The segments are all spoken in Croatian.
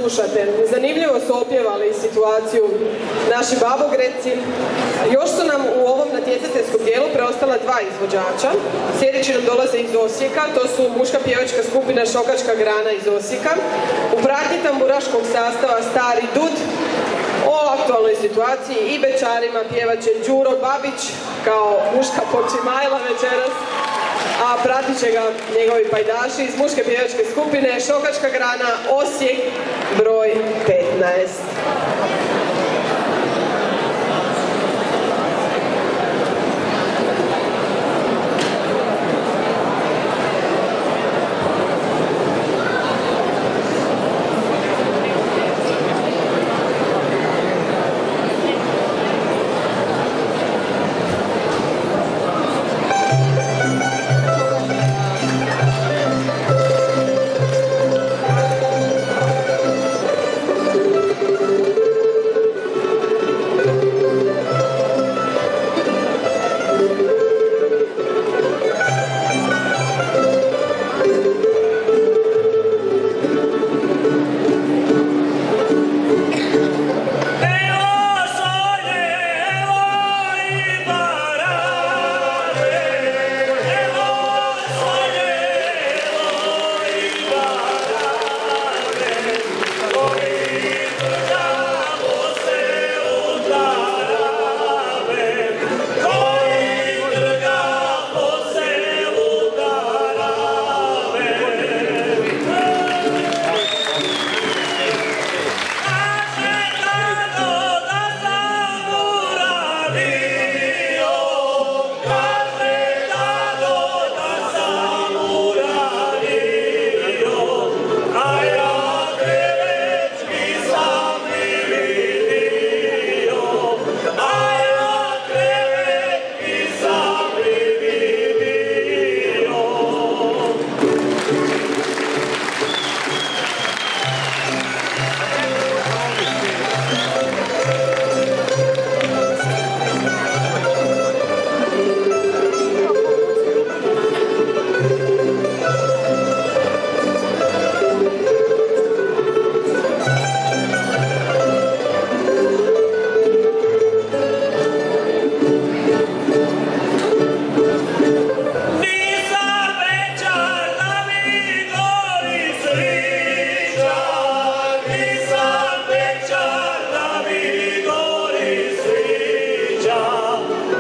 slušate. Zanimljivo su opjevali situaciju naši babogreci. Još su nam u ovom natjecateljskom dijelu preostala dva izvođača. Sljedeći nam dolaze iz Osijeka, to su muška pjevačka skupina Šokačka grana iz Osijeka. U pratnji tamburaškog sastava Stari Dud. O aktualnoj situaciji i bečarima pjevat će Đuro Babić kao muška počimajla večeras, a pratit će ga njegovi pajdaši iz muške pjevačke skupine Šokačka grana Osijek broj 15.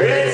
It's